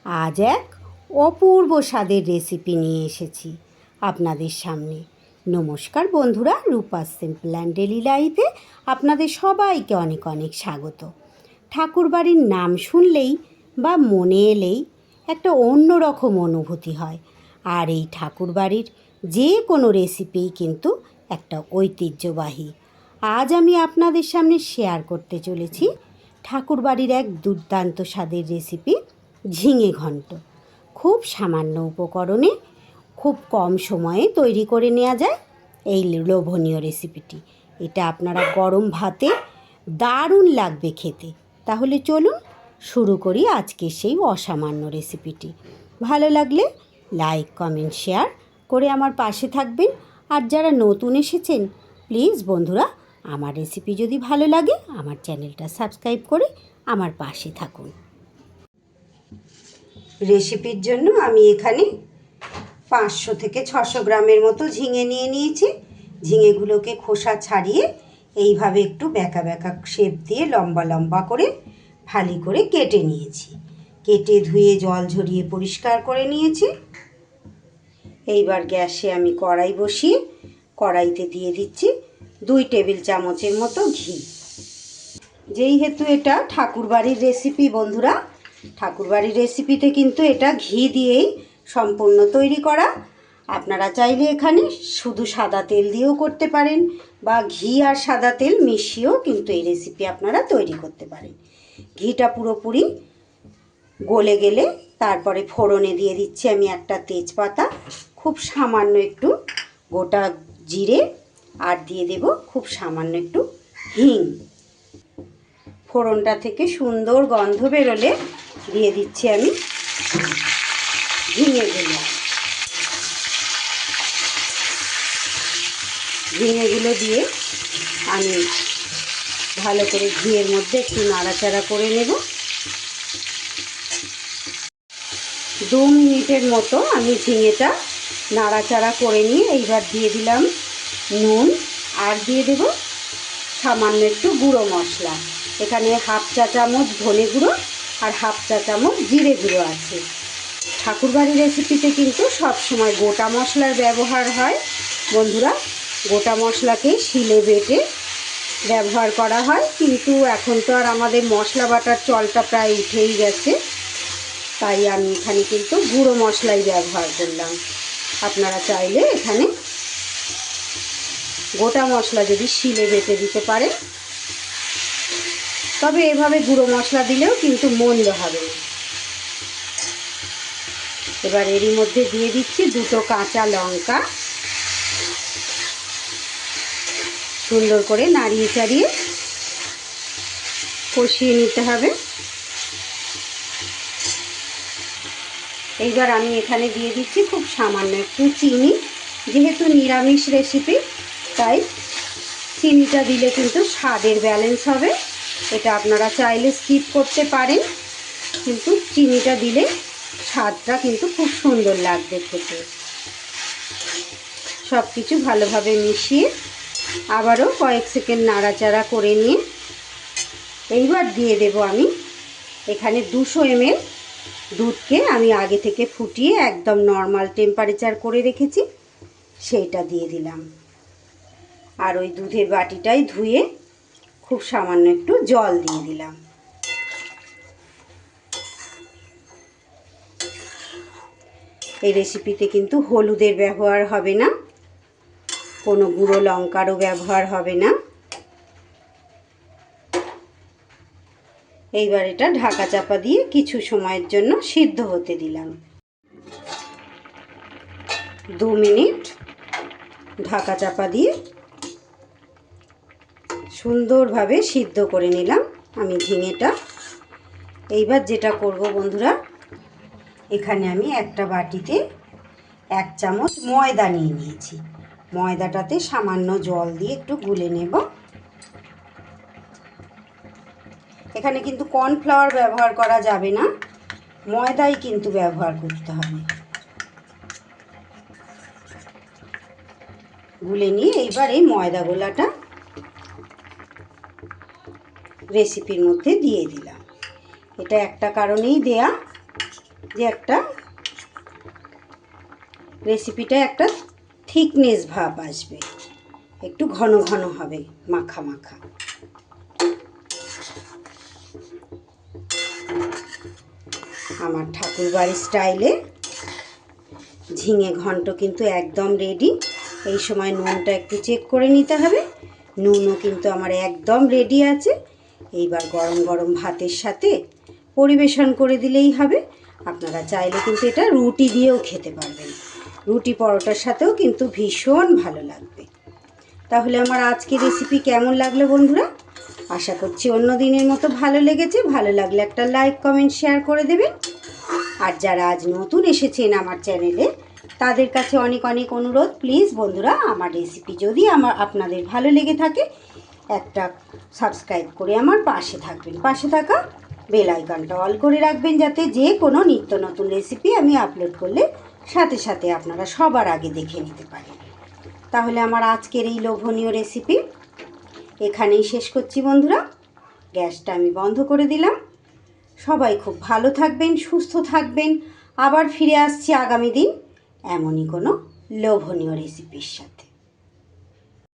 আজ এক অপূর্ব স্বাদের রেসিপি নিয়ে এসেছি আপনাদের সামনে। নমস্কার বন্ধুরা, রূপাস সিম্পল অ্যান্ড ডেলি লাইফে আপনাদের সবাইকে অনেক অনেক স্বাগত। ঠাকুরবাড়ির নাম শুনলেই বা মনে এলেই একটা অন্যরকম অনুভূতি হয়। আর এই ঠাকুরবাড়ির যে কোনো রেসিপিই কিন্তু একটা ঐতিহ্যবাহী। আজ আমি আপনাদের সামনে শেয়ার করতে চলেছি ঠাকুরবাড়ির এক দুর্দান্ত স্বাদের রেসিপি, ঝিঙে ঘন্ট। খুব সামান্য উপকরণে খুব কম সময়ে তৈরি করে নেওয়া যায় এই লোভনীয় রেসিপিটি। এটা আপনারা গরম ভাতে দারুণ লাগবে খেতে। তাহলে চলুন শুরু করি আজকে সেই অসামান্য রেসিপিটি। ভালো লাগলে লাইক, কমেন্ট, শেয়ার করে আমার পাশে থাকবেন। আর যারা নতুন এসেছেন, প্লিজ বন্ধুরা, আমার রেসিপি যদি ভালো লাগে আমার চ্যানেলটা সাবস্ক্রাইব করে আমার পাশে থাকুন। রেসিপির জন্য আমি এখানে 500 থেকে 600 গ্রামের মতো ঝিঙে নিয়ে নিয়েছি। ঝিঙেগুলোকে খোসা ছাড়িয়ে এইভাবে একটু বেঁকা বেঁকা শেপ দিয়ে লম্বা লম্বা করে ফালি করে কেটে নিয়েছি। কেটে ধুয়ে জল ঝরিয়ে পরিষ্কার করে নিয়েছি। এইবার গ্যাসে আমি কড়াই বসিয়ে কড়াইতে দিয়ে দিচ্ছি 2 টেবিল চামচের মতো ঘি। যেহেতু এটা ঠাকুরবাড়ির রেসিপি বন্ধুরা, ঠাকুরবাড়ির রেসিপিতে কিন্তু এটা ঘি দিয়েই সম্পূর্ণ তৈরি করা। আপনারা চাইলে এখানে শুধু সাদা তেল দিয়েও করতে পারেন বা ঘি আর সাদা তেল মিশিয়েও কিন্তু এই রেসিপি আপনারা তৈরি করতে পারেন। ঘিটা পুরোপুরি গলে গেলে তারপরে ফোড়নে দিয়ে দিচ্ছি আমি একটা তেজপাতা, খুব সামান্য একটু গোটা জিরে, আর দিয়ে দেব খুব সামান্য একটু হিং। ফোড়নটা থেকে সুন্দর গন্ধ বেরোলে দিয়ে দিচ্ছি আমি ঝিঙেগুলো দিয়ে আমি ভালো করে ঘিয়ের মধ্যে একটু নাড়াচাড়া করে নেব। 2 মিনিটের মতো আমি ঝিঙেটা নাড়াচাড়া করে নিয়ে এইবার দিয়ে দিলাম নুন, আর দিয়ে দেব সামান্য একটু গুঁড়ো মশলা। এখানে 1/2 চা চামচ ধনে গুঁড়ো আর 1/2 চা চামচ জিরে গুঁড়ো আছে। ঠাকুরবাড়ির রেসিপিতে কিন্তু সব সময় গোটা মশলার ব্যবহার হয় বন্ধুরা। গোটা মশলাকে শিলে বেটে ব্যবহার করা হয়, কিন্তু এখন তো আর আমাদের মশলা বাটার চলটা প্রায় উঠেই গেছে, তাই আমি এখানে কিন্তু গুঁড়ো মশলাই ব্যবহার করলাম। আপনারা চাইলে এখানে গোটা মশলা যদি শিলে বেটে দিতে পারেন, তবে এভাবে গুঁড়ো মশলা দিলেও কিন্তু মন্দ হবে না। এবার এরই মধ্যে দিয়ে দিচ্ছি 2 কাঁচা লঙ্কা। সুন্দর করে নাড়িয়ে চাড়িয়ে কষিয়ে নিতে হবে। এইবার আমি এখানে দিয়ে দিচ্ছি খুব সামান্য একটু চিনি। যেহেতু নিরামিষ রেসিপি, তাই চিনিটা দিলে কিন্তু স্বাদের ব্যালেন্স হবে। এটা আপনারা চাইলে স্কিপ করতে পারেন, কিন্তু চিনিটা দিলে স্বাদটা কিন্তু খুব সুন্দর লাগবে খেতে। সব কিছু ভালোভাবে মিশিয়ে আবারও কয়েক সেকেন্ড নাড়াচাড়া করে নিয়ে এইবার দিয়ে দেব আমি এখানে 200 ml দুধকে আমি আগে থেকে ফুটিয়ে একদম নর্মাল টেম্পারেচার করে রেখেছি, সেইটা দিয়ে দিলাম। আর ওই দুধের বাটিটাই ধুয়ে খুব সামান্য একটু জল দিয়ে দিলাম। এই রেসিপিতে কিন্তু হলুদের ব্যবহার হবে না, কোনো গুঁড়ো লঙ্কারও ব্যবহার হবে না। এইবার এটা ঢাকা চাপা দিয়ে কিছু সময়ের জন্য সিদ্ধ হতে দিলাম। 2 মিনিট ঢাকা চাপা দিয়ে সুন্দরভাবে সিদ্ধ করে নিলাম আমি ঝিঙেটা। এইবার যেটা করব বন্ধুরা, এখানে আমি একটা বাটিতে 1 চামচ ময়দা নিয়ে নিয়েছি। ময়দাটাতে সামান্য জল দিয়ে একটু গুলে নেব। এখানে কিন্তু কর্নফ্লাওয়ার ব্যবহার করা যাবে না, ময়দাই কিন্তু ব্যবহার করতে হবে। গুলে নিয়ে এইবার এই ময়দা গোলাটা রেসিপির মধ্যে দিয়ে দিলাম। এটা একটা কারণেই দেয়া, যে একটা রেসিপিটা একটা থিকনেস ভাব আসবে, একটু ঘন ঘন হবে, মাখা মাখা। আমার ঠাকুরবাড়ির স্টাইলে ঝিঙে ঘন্ট কিন্তু একদম রেডি। এই সময় নুনটা একটু চেক করে নিতে হবে। নুনও কিন্তু আমার একদম রেডি আছে। এইবার গরম গরম ভাতের সাথে পরিবেশন করে দিলেই হবে। আপনারা চাইলে কিন্তু এটা রুটি দিয়েও খেতে পারবেন, রুটি পরোটার সাথেও কিন্তু ভীষণ ভালো লাগবে। তাহলে আমার আজকের রেসিপি কেমন লাগলো বন্ধুরা? আশা করছি অন্য দিনের মতো ভালো লেগেছে। ভালো লাগলে একটা লাইক কমেন্ট শেয়ার করে দেবেন। আর যারা আজ নতুন এসেছেন আমার চ্যানেলে, তাদের কাছে অনেক অনেক অনুরোধ, প্লিজ বন্ধুরা আমার রেসিপি যদি আপনাদের ভালো লেগে থাকে একটা সাবস্ক্রাইব করে আমার পাশে থাকবেন। পাশে থাকা বেল আইকনটা অল করে রাখবেন, যাতে যে কোনো নিত্য নতুন রেসিপি আমি আপলোড করলে সাথে সাথে আপনারা সবার আগে দেখে নিতে পারেন। তাহলে আমার আজকের এই লোভনীয় রেসিপি এখানেই শেষ করছি বন্ধুরা। গ্যাসটা আমি বন্ধ করে দিলাম। সবাই খুব ভালো থাকবেন, সুস্থ থাকবেন। আবার ফিরে আসছি আগামী দিন এমনই কোনো লোভনীয় রেসিপির সাথে।